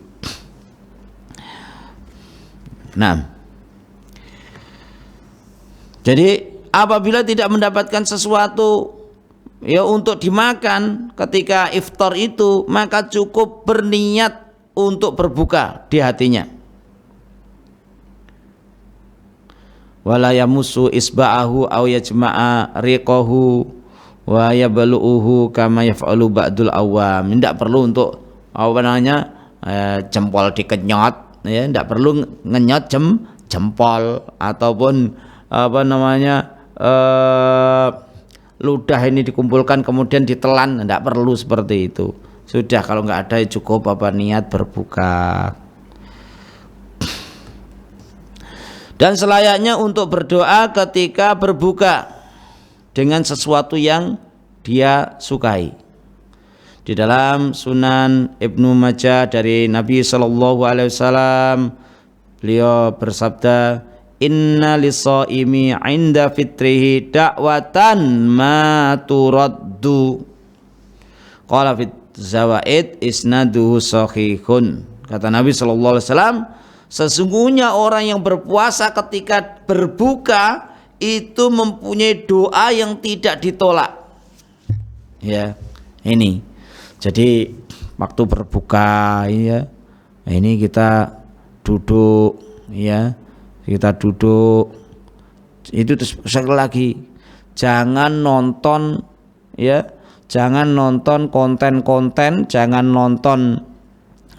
Nah, jadi apabila tidak mendapatkan sesuatu, ya, untuk dimakan ketika iftar itu, maka cukup berniat untuk berbuka di hatinya. wala yamusu isba'ahu aw yajma'a riqahu wa yablu'uhu kama yaf'alu ba'dul awam. Tidak perlu untuk jempol dikenyot, ya, tidak perlu ngenyot jempol ataupun ludah ini dikumpulkan kemudian ditelan, tidak perlu seperti itu. Sudah, kalau nggak ada cukup niat berbuka. Dan selayaknya untuk berdoa ketika berbuka dengan sesuatu yang dia sukai. Di dalam Sunan Ibnu Majah dari Nabi sallallahu alaihi wasallam, beliau bersabda, "Inna lis-shaimi 'inda fitrihi da'watan ma turaddu." Qala fit zawaid isnaduhu sahihun. Kata Nabi sallallahu alaihi wasallam, sesungguhnya orang yang berpuasa ketika berbuka itu mempunyai doa yang tidak ditolak. Ya, ini. Jadi waktu berbuka, ya, ini kita duduk, ya, kita duduk. Itu sekali lagi, jangan nonton, ya, jangan nonton konten-konten, jangan nonton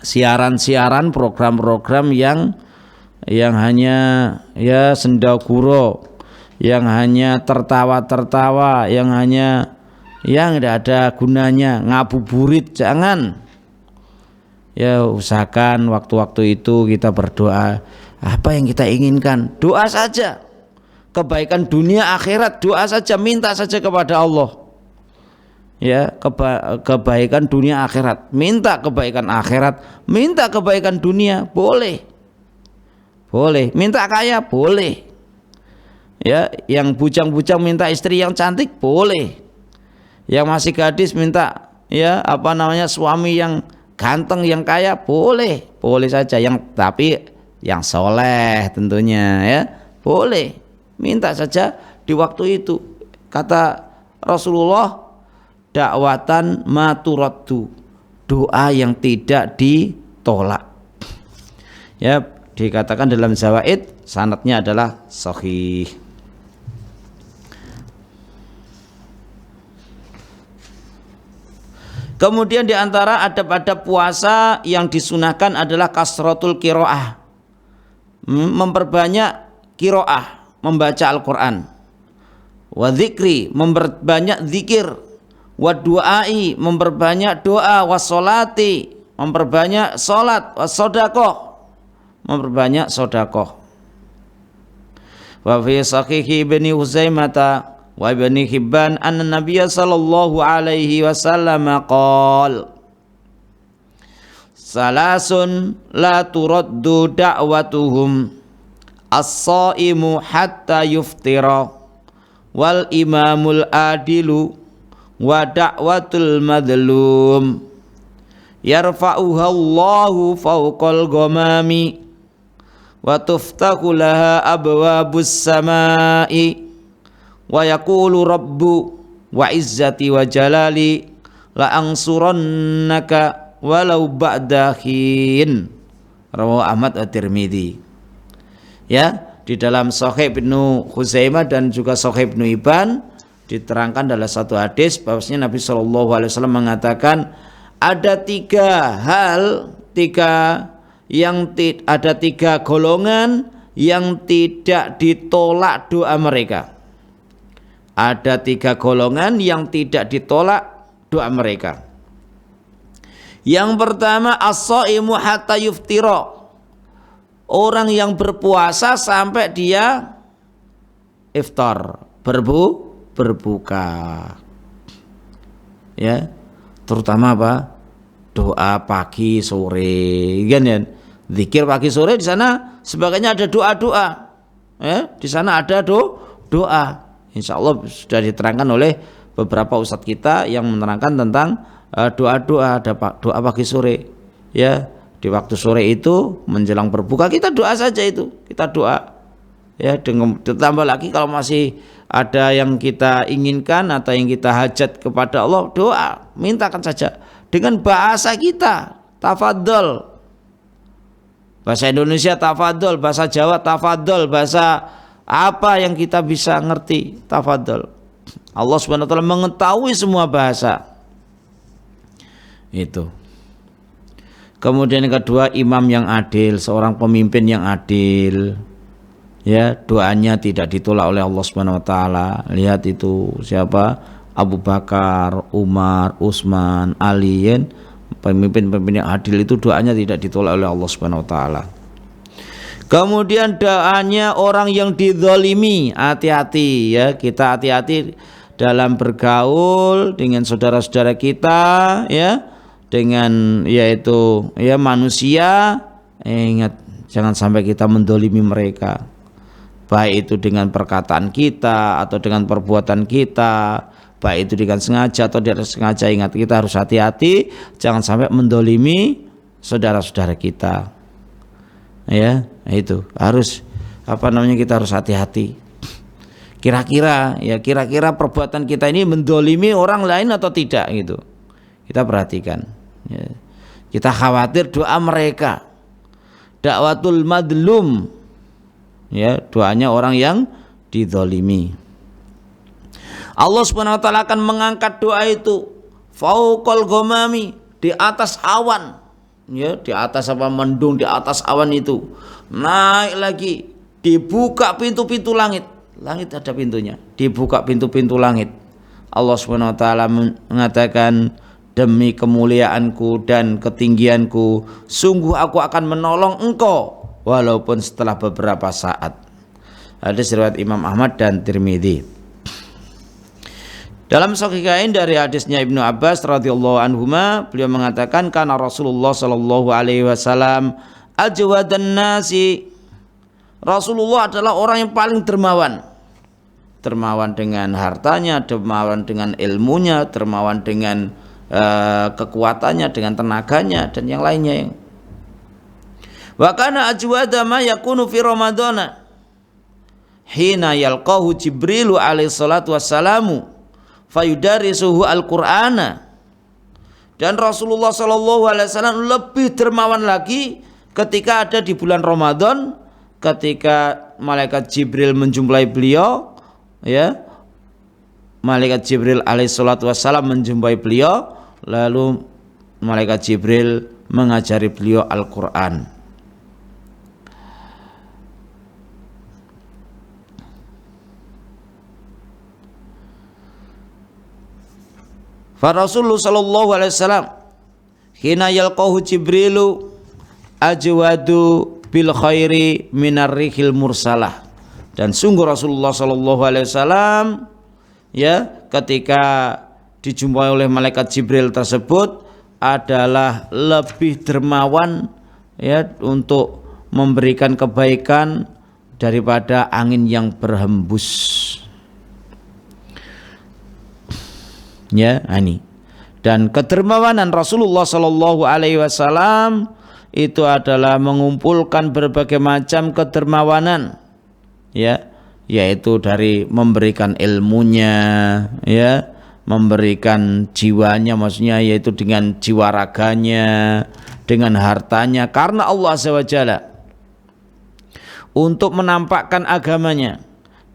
siaran-siaran, program-program yang hanya ya sendaguro, yang hanya tertawa-tertawa, yang tidak ada gunanya, ngabuburit, jangan. Ya, usahakan waktu-waktu itu kita berdoa. Apa yang kita inginkan, doa saja. Kebaikan dunia akhirat, doa saja, minta saja kepada Allah. Ya, kebaikan dunia akhirat, minta kebaikan akhirat, minta kebaikan dunia, boleh, minta kaya, boleh, ya, yang bujang-bujang minta istri yang cantik, boleh, yang masih gadis minta, ya, suami yang ganteng, yang kaya, boleh saja, tapi yang soleh tentunya, ya, boleh, minta saja di waktu itu. Kata Rasulullah, dakwatan maturaddu, doa yang tidak ditolak. Ya, dikatakan dalam zawaid, sanadnya adalah sahih. Kemudian diantara adab-adab puasa yang disunahkan adalah kasratul qiraah, memperbanyak qiraah, membaca Al-Quran, wa dzikri, memperbanyak zikir, wa du'ai, memperbanyak doa, wa sholati, memperbanyak salat, wa sedekah, memperbanyak sedekah. Wa fi sahihi Ibnu Huzaimah wa Ibnu Hibban anna Nabiy sallallahu alaihi wasallam qala, salasun la turaddu da'watuhum, as-shaimu hatta yuftira, wal imamul adilu, wa da'watul madlum, yarfa'uha Allahu fawqal ghamami, wa tuftahu laha abwabus samai, wa yaqulu rabbu wa izzati wa jalali la ansurannaka walau ba'da hin. Rawahu Ahmad at-Tirmidzi. Ya, di dalam Sahih Ibnu Khuzaimah dan juga Sahih Ibnu Hibban diterangkan dalam satu hadis bahwasanya Nabi Shallallahu Alaihi Wasallam mengatakan ada tiga golongan yang tidak ditolak doa mereka. Ada tiga golongan yang tidak ditolak doa mereka. Yang pertama, as-shaimu hatta yuftira, orang yang berpuasa sampai dia iftar, berbuka. Ya, terutama apa? Doa pagi sore, kan ya? Zikir pagi sore, di sana sebagainya ada doa-doa. Ya, di sana ada doa. Insya Allah sudah diterangkan oleh beberapa ustadz kita yang menerangkan tentang doa-doa, ada doa pagi sore. Ya, di waktu sore itu menjelang berbuka kita doa saja itu, kita doa. Ya, ditambah lagi kalau masih ada yang kita inginkan atau yang kita hajat kepada Allah, doa, mintakan saja dengan bahasa kita, tafadhol. Bahasa Indonesia tafadhol, bahasa Jawa tafadhol, bahasa Apa yang kita bisa ngerti? Tafadhol. Allah Subhanahu wa taala mengetahui semua bahasa. Itu. Kemudian yang kedua, imam yang adil, seorang pemimpin yang adil. Ya, doanya tidak ditolak oleh Allah Subhanahu wa taala. Lihat itu siapa? Abu Bakar, Umar, Utsman, Ali, ya. Pemimpin-pemimpin yang adil itu doanya tidak ditolak oleh Allah Subhanahu wa taala. Kemudian doanya orang yang dizalimi, hati-hati ya, kita hati-hati dalam bergaul dengan saudara-saudara kita ya, dengan yaitu ya manusia. Ingat, jangan sampai kita mendolimi mereka, baik itu dengan perkataan kita atau dengan perbuatan kita, baik itu dengan sengaja atau tidak sengaja. Ingat, kita harus hati-hati, jangan sampai mendolimi saudara-saudara kita. Ya, itu harus kita harus hati-hati. Kira-kira perbuatan kita ini mendolimi orang lain atau tidak gitu. Kita perhatikan. Ya. Kita khawatir doa mereka. Dakwatul madlum. Ya, doanya orang yang dizalimi. Allah Subhanahu wa taala akan mengangkat doa itu fauqal ghamami, di atas awan. Ya, di atas mendung, di atas awan itu naik lagi, dibuka pintu-pintu langit. Langit ada pintunya, dibuka pintu-pintu langit. Allah Subhanahu wa taala mengatakan, demi kemuliaanku dan ketinggianku, sungguh aku akan menolong engkau walaupun setelah beberapa saat. Hadis riwayat Imam Ahmad dan Tirmidzi. Dalam sahihain dari hadisnya Ibnu Abbas radhiyallahu anhuma, beliau mengatakan kana Rasulullah sallallahu alaihi wasallam ajwadan nasi. Rasulullah adalah orang yang paling dermawan. Dermawan dengan hartanya, dermawan dengan ilmunya, dermawan dengan kekuatannya, dengan tenaganya dan yang lainnya. Wa kana ajwada ma yakunu fi Ramadana hina yalqahu Jibrilu alaihi salatu wassalamu fayudarisuhu al-Qur'ana. Dan Rasulullah sallallahu alaihi wasallam lebih dermawan lagi ketika ada di bulan Ramadan, ketika malaikat Jibril menjumpai beliau, ya. Malaikat Jibril alaihi salatu wasallam menjumpai beliau, lalu malaikat Jibril mengajari beliau Al-Qur'an. Fa Rasulullah sallallahu alaihi wasallam hina yalqahu Jibrilu ajwadu bil khairi minar rihil mursalah. Dan sungguh Rasulullah sallallahu alaihi wasallam ya, ketika dijumpai oleh malaikat Jibril tersebut adalah lebih dermawan ya untuk memberikan kebaikan daripada angin yang berhembus. Ya, ini. Dan kedermawanan Rasulullah sallallahu alaihi wasallam itu adalah mengumpulkan berbagai macam kedermawanan, ya, yaitu dari memberikan ilmunya, ya, memberikan jiwanya, maksudnya yaitu dengan jiwa raganya, dengan hartanya, karena Allah Azza wa Jalla, untuk menampakkan agamanya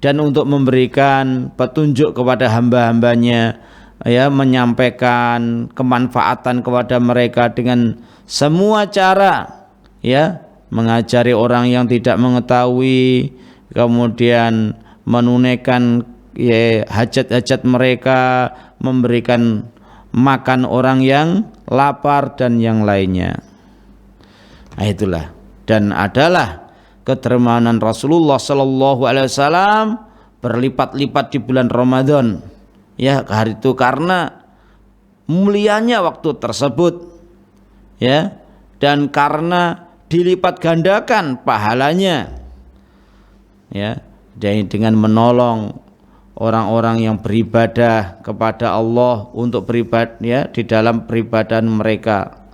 dan untuk memberikan petunjuk kepada hamba-hambanya, ya, menyampaikan kemanfaatan kepada mereka dengan semua cara, ya, mengajari orang yang tidak mengetahui, kemudian menunaikan ya, hajat-hajat mereka, memberikan makan orang yang lapar dan yang lainnya. Nah, itulah, dan adalah kedermawanan Rasulullah sallallahu alaihi wasallam berlipat-lipat di bulan Ramadan. Ya, hari itu karena mulianya waktu tersebut, ya, dan karena dilipat gandakan pahalanya, ya, dan dengan menolong orang-orang yang beribadah kepada Allah untuk beribadah, ya, di dalam peribadahan mereka,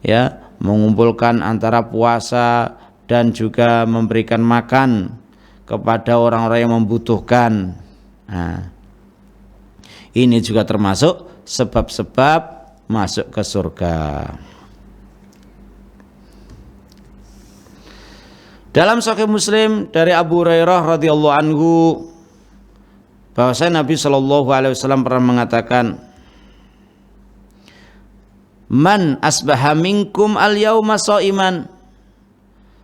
ya, mengumpulkan antara puasa dan juga memberikan makan kepada orang-orang yang membutuhkan. Nah, ini juga termasuk sebab-sebab masuk ke surga. Dalam Sahih Muslim dari Abu Hurairah radhiyallahu anhu bahwasanya Nabi Shallallahu alaihi wasallam pernah mengatakan, "Man asbaha minkum al-yauma shaiman."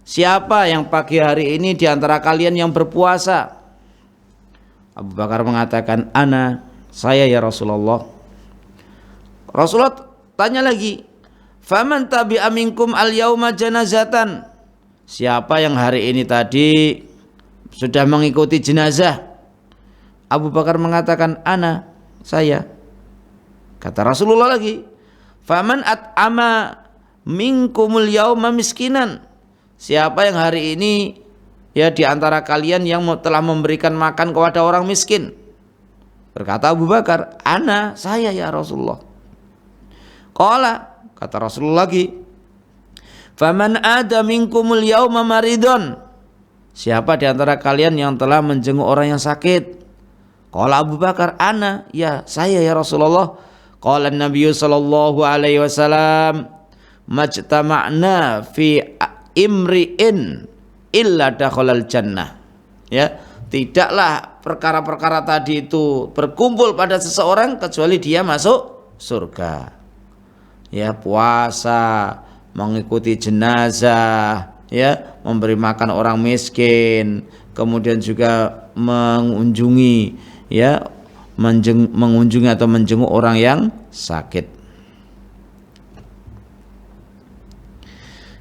Siapa yang pagi hari ini di antara kalian yang berpuasa? Abu Bakar mengatakan, "Ana, saya ya Rasulullah." Rasulullah tanya lagi, "Faman tabi'a minkum al-yauma janazatan?" Siapa yang hari ini tadi sudah mengikuti jenazah? Abu Bakar mengatakan, "Ana, saya." Kata Rasulullah lagi, "Faman at'ama minkumul yauma miskinan?" Siapa yang hari ini ya di antara kalian yang telah memberikan makan kepada orang miskin? Berkata Abu Bakar, "Ana, saya ya Rasulullah." Qala, kata Rasulullah lagi, "Faman ada minkumul yauma maridun?" Siapa di antara kalian yang telah menjenguk orang yang sakit? Qala Abu Bakar, "Ana, ya saya ya Rasulullah." Qala Nabi sallallahu alaihi wasallam, "Majtama'na fi imri'in illa dakhalal jannah." Ya, tidaklah perkara-perkara tadi itu berkumpul pada seseorang kecuali dia masuk surga. Ya, puasa, mengikuti jenazah, ya, memberi makan orang miskin, kemudian juga mengunjungi, ya, mengunjungi atau menjenguk orang yang sakit.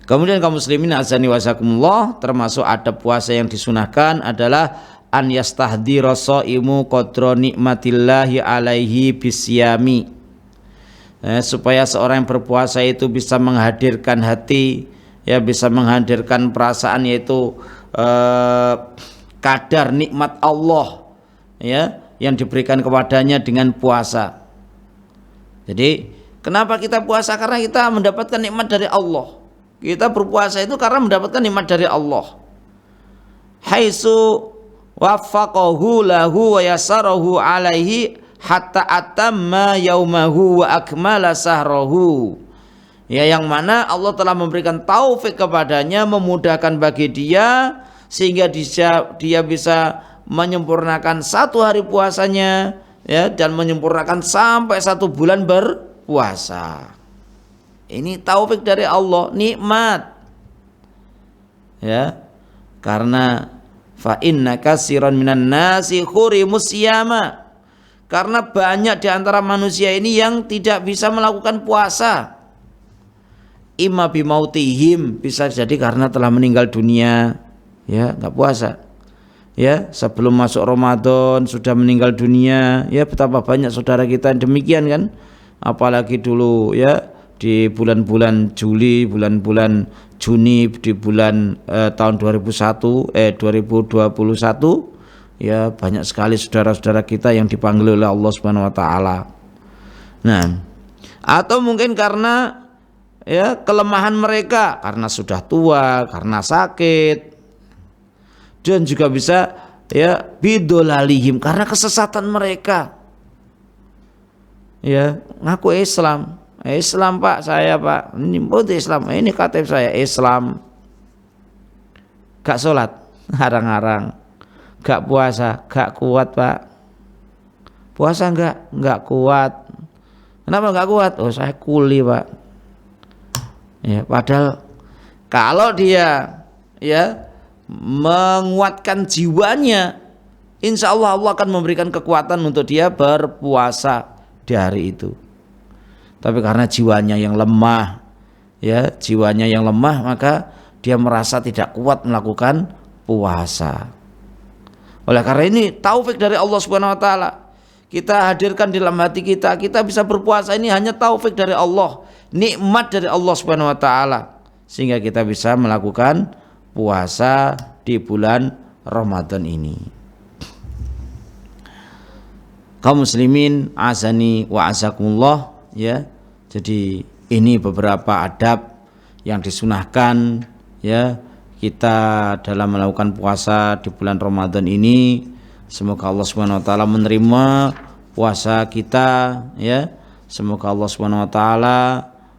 Kemudian kaum muslimin azani wasakumullah, termasuk adab puasa yang disunahkan adalah an yastahdhira shaimu qadra nikmatillahi alaihi bisyami. Supaya seorang yang berpuasa itu bisa menghadirkan hati, ya, bisa menghadirkan perasaan, yaitu kadar nikmat Allah, ya, yang diberikan kepadanya dengan puasa. Jadi kenapa kita puasa? Karena kita mendapatkan nikmat dari Allah. Kita berpuasa itu karena mendapatkan nikmat dari Allah. Haitsu waffaqahu lahu wa yasarahu alaihi hatta atamma yaumahu wa akmala sahrahu. Ya, yang mana Allah telah memberikan taufik kepadanya, memudahkan bagi dia sehingga dia bisa menyempurnakan satu hari puasanya, ya, dan menyempurnakan sampai 1 bulan berpuasa. Ini taufik dari Allah, nikmat. Ya, karena fa inna katsiran minan nasi khurimus siyama. Karena banyak di antara manusia ini yang tidak bisa melakukan puasa. Imma bimautihim, bisa jadi karena telah meninggal dunia, ya, enggak puasa. Ya, sebelum masuk Ramadan sudah meninggal dunia. Ya, betapa banyak saudara kita yang demikian kan. Apalagi dulu, ya, di bulan-bulan Juli, bulan-bulan Juni, di bulan tahun 2021, ya, banyak sekali saudara-saudara kita yang dipanggil oleh Allah Subhanahu wa taala. Nah, atau mungkin karena, ya, kelemahan mereka, karena sudah tua, karena sakit, dan juga bisa, ya, bidolalihim, karena kesesatan mereka. Ya, ngaku Islam, Pak, saya Pak, ini Islam, ini KTP saya Islam, gak sholat, harang-harang, gak puasa, gak kuat Pak. Puasa enggak kuat. Kenapa enggak kuat? Oh, saya kuli Pak. Ya, padahal kalau dia, ya, menguatkan jiwanya, insya Allah Allah akan memberikan kekuatan untuk dia berpuasa di hari itu. Tapi karena jiwanya yang lemah, ya, jiwanya yang lemah, maka dia merasa tidak kuat melakukan puasa. Oleh karena ini taufik dari Allah Subhanahu wa taala. Kita hadirkan di dalam hati kita, kita bisa berpuasa ini hanya taufik dari Allah, nikmat dari Allah Subhanahu wa taala, sehingga kita bisa melakukan puasa di bulan Ramadan ini. Kaum muslimin azani wa azakumullah, ya. Jadi ini beberapa adab yang disunahkan, ya, kita dalam melakukan puasa di bulan Ramadan ini. Semoga Allah Subhanahu wa taala menerima puasa kita, ya. Semoga Allah Subhanahu wa taala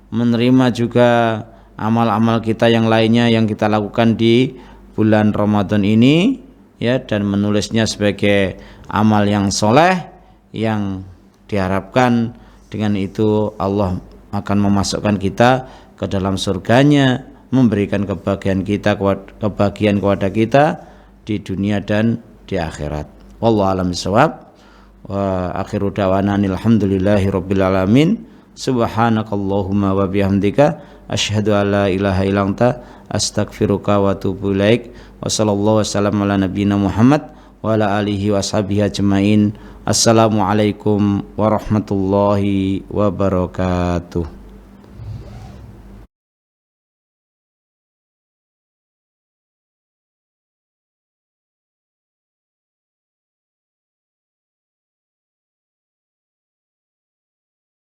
menerima juga amal-amal kita yang lainnya yang kita lakukan di bulan Ramadan ini ya, dan menulisnya sebagai amal yang soleh yang diharapkan dengan itu Allah akan memasukkan kita ke dalam surganya, memberikan kebahagiaan kepada kita di dunia dan di akhirat. Wallahu a'lam bishawab. Wa akhiru da'wana alhamdulillahi rabbil alamin. Subhanakallahumma wa bihamdika asyhadu an la ilaha illa anta astaghfiruka wa atubu ilaik. Wa sallallahu wasallam ala nabiyyina Muhammad wa ala alihi washabihi ajmain. Assalamualaikum warahmatullahi wabarakatuh.